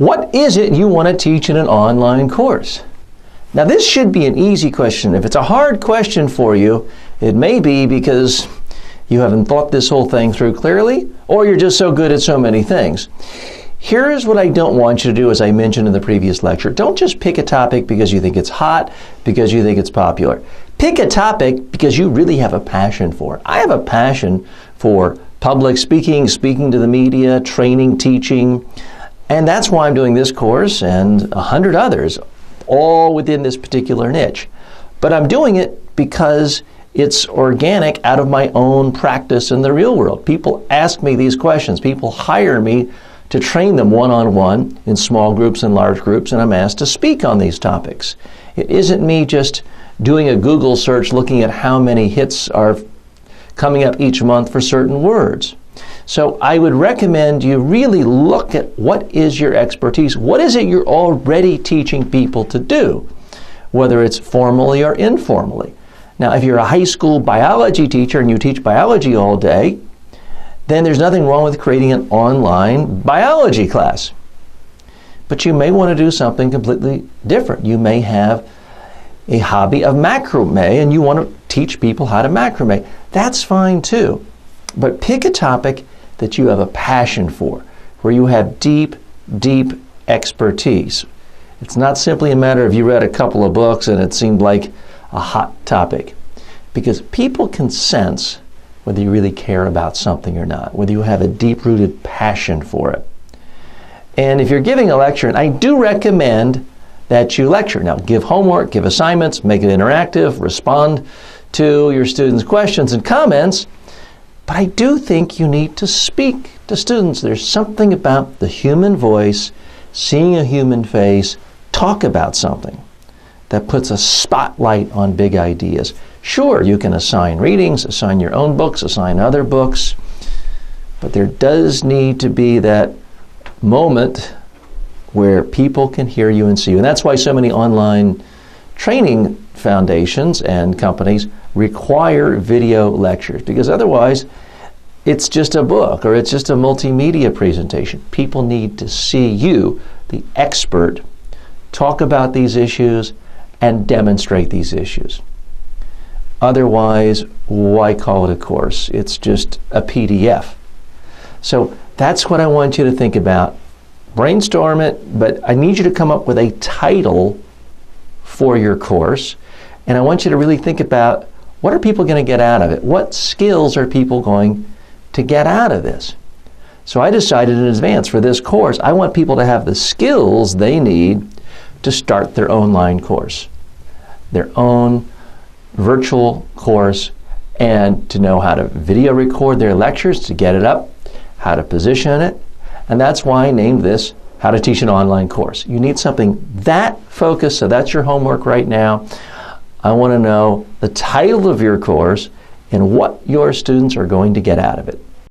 What is it you want to teach in an online course? Now, this should be an easy question. If it's a hard question for you, it may be because you haven't thought this whole thing through clearly, or you're just so good at so many things. Here's what I don't want you to do, as I mentioned in the previous lecture. Don't just pick a topic because you think it's hot, because you think it's popular. Pick a topic because you really have a passion for it. I have a passion for public speaking, speaking to the media, training, teaching, and that's why I'm doing this course and 100 others, all within this particular niche. But I'm doing it because it's organic out of my own practice in the real world. People ask me these questions. People hire me to train them one-on-one in small groups and large groups, and I'm asked to speak on these topics. It isn't me just doing a Google search looking at how many hits are coming up each month for certain words. So I would recommend you really look at what is your expertise. What is it you're already teaching people to do, whether it's formally or informally. Now, if you're a high school biology teacher and you teach biology all day, then there's nothing wrong with creating an online biology class. But you may want to do something completely different. You may have a hobby of macrame and you want to teach people how to macrame. That's fine too. But pick a topic that you have a passion for, where you have deep, deep expertise. It's not simply a matter of you read a couple of books and it seemed like a hot topic. Because people can sense whether you really care about something or not, whether you have a deep-rooted passion for it. And if you're giving a lecture, and I do recommend that you lecture. Now, give homework, give assignments, make it interactive, respond to your students' questions and comments, but I do think you need to speak to students. There's something about the human voice, seeing a human face, talk about something that puts a spotlight on big ideas. Sure, you can assign readings, assign your own books, assign other books, but there does need to be that moment where people can hear you and see you. And that's why so many online training foundations and companies require video lectures, because otherwise it's just a book or it's just a multimedia presentation. People need to see you, the expert, talk about these issues and demonstrate these issues. Otherwise, why call it a course? It's just a PDF. So that's what I want you to think about. Brainstorm it, but I need you to come up with a title for your course. And I want you to really think about, what are people going to get out of it? What skills are people going to get out of this? So I decided in advance for this course, I want people to have the skills they need to start their online course, their own virtual course, and to know how to video record their lectures, to get it up, how to position it. And that's why I named this How to Teach an Online Course. You need something that focused, so that's your homework right now. I want to know the title of your course and what your students are going to get out of it.